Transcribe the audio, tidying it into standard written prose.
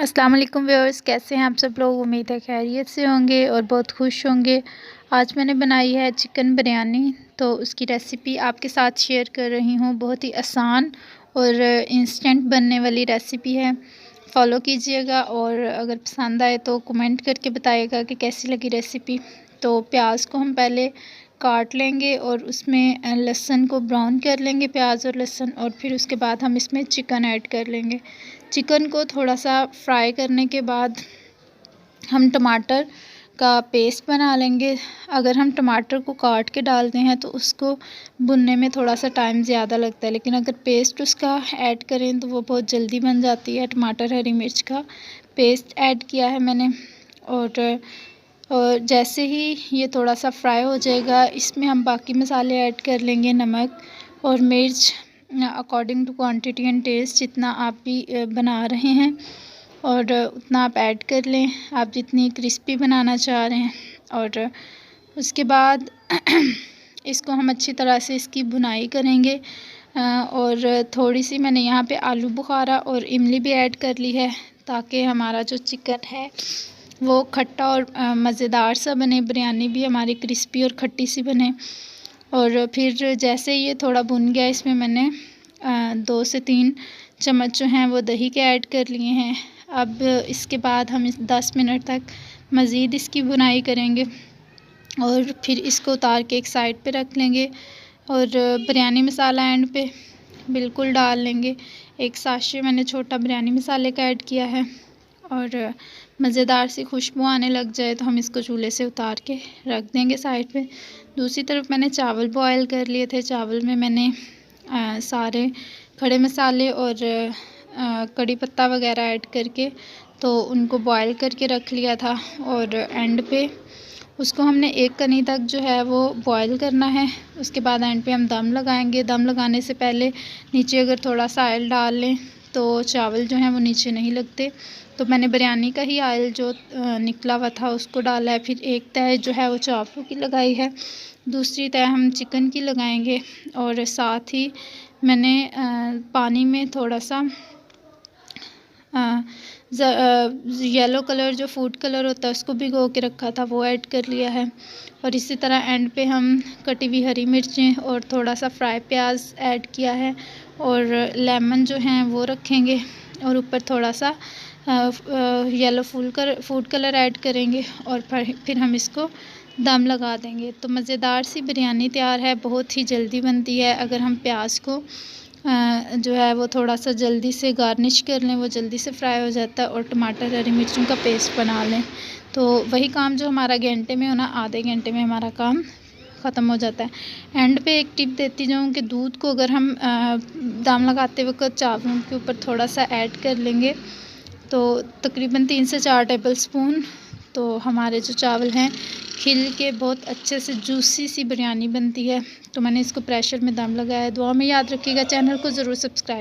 अस्सलाम वालेकुम व्यूअर्स, कैसे हैं आप सब लोग। उम्मीद है खैरियत से होंगे और बहुत खुश होंगे। आज मैंने बनाई है चिकन बिरयानी, तो उसकी रेसिपी आपके साथ शेयर कर रही हूँ। बहुत ही आसान और इंस्टेंट बनने वाली रेसिपी है, फॉलो कीजिएगा और अगर पसंद आए तो कमेंट करके बताइएगा कि कैसी लगी रेसिपी। तो प्याज को हम पहले काट लेंगे और उसमें लहसुन को ब्राउन कर लेंगे, प्याज और लहसुन, और फिर उसके बाद हम इसमें चिकन ऐड कर लेंगे। चिकन को थोड़ा सा फ्राई करने के बाद हम टमाटर का पेस्ट बना लेंगे। अगर हम टमाटर को काट के डालते हैं तो उसको भुनने में थोड़ा सा टाइम ज़्यादा लगता है, लेकिन अगर पेस्ट उसका ऐड करें तो वो बहुत जल्दी बन जाती है। टमाटर हरी मिर्च का पेस्ट ऐड किया है मैंने, और जैसे ही ये थोड़ा सा फ्राई हो जाएगा इसमें हम बाकी मसाले ऐड कर लेंगे। नमक और मिर्च according to quantity and taste, जितना आप भी बना रहे हैं और उतना आप ऐड कर लें, आप जितनी क्रिस्पी बनाना चाह रहे हैं। और उसके बाद इसको हम अच्छी तरह से इसकी भुनाई करेंगे। और थोड़ी सी मैंने यहाँ पे आलू बुखारा और इमली भी ऐड कर ली है, ताकि हमारा जो चिकन है वो खट्टा और मज़ेदार सा बने, बिरयानी भी हमारी क्रिस्पी और खट्टी सी बने। और फिर जैसे ये थोड़ा भुन गया, इसमें मैंने 2 से 3 चम्मच जो हैं वो दही के ऐड कर लिए हैं। अब इसके बाद हम 10 मिनट तक मज़ीद इसकी भुनाई करेंगे और फिर इसको उतार के एक साइड पे रख लेंगे। और बिरयानी मसाला एंड पे बिल्कुल डाल लेंगे। एक साशे मैंने छोटा बिरयानी मसाले का ऐड किया है। और मज़ेदार सी खुशबू आने लग जाए तो हम इसको चूल्हे से उतार के रख देंगे साइड पे। दूसरी तरफ मैंने चावल बॉयल कर लिए थे। चावल में मैंने सारे खड़े मसाले और कड़ी पत्ता वगैरह ऐड करके तो उनको बॉयल करके रख लिया था। और एंड पे उसको हमने 1 कनी तक जो है वो बॉयल करना है। उसके बाद एंड पे हम दम लगाएंगे। दम लगाने से पहले नीचे अगर थोड़ा सा ऑयल डाल लें तो चावल जो हैं वो नीचे नहीं लगते। तो मैंने बिरयानी का ही ऑयल जो निकला हुआ था उसको डाला है। फिर एक तह जो है वो चावलों की लगाई है, दूसरी तह हम चिकन की लगाएंगे। और साथ ही मैंने पानी में थोड़ा सा येलो कलर जो फूड कलर होता है उसको भिगो के रखा था, वो ऐड कर लिया है। और इसी तरह एंड पे हम कटी हुई हरी मिर्चें और थोड़ा सा फ्राई प्याज ऐड किया है। और लेमन जो हैं वो रखेंगे और ऊपर थोड़ा सा येलो फूड कलर ऐड करेंगे और फिर हम इसको दम लगा देंगे। तो मज़ेदार सी बिरयानी तैयार है, बहुत ही जल्दी बनती है। अगर हम प्याज को जो है वो थोड़ा सा जल्दी से गार्निश कर लें, वो जल्दी से फ्राई हो जाता है। और टमाटर हरी मिर्चों का पेस्ट बना लें तो वही काम जो हमारा घंटे में होना, आधे घंटे में हमारा काम ख़त्म हो जाता है। एंड पे एक टिप देती जाऊँ कि दूध को अगर हम दम लगाते वक्त चावलों के ऊपर थोड़ा सा ऐड कर लेंगे तो तकरीबन 3 से 4 टेबल स्पून तो हमारे जो चावल हैं खिल के बहुत अच्छे से जूसी सी बिरयानी बनती है। तो मैंने इसको प्रेशर में दम लगाया है। दुआ में याद रखिएगा, चैनल को ज़रूर सब्सक्राइब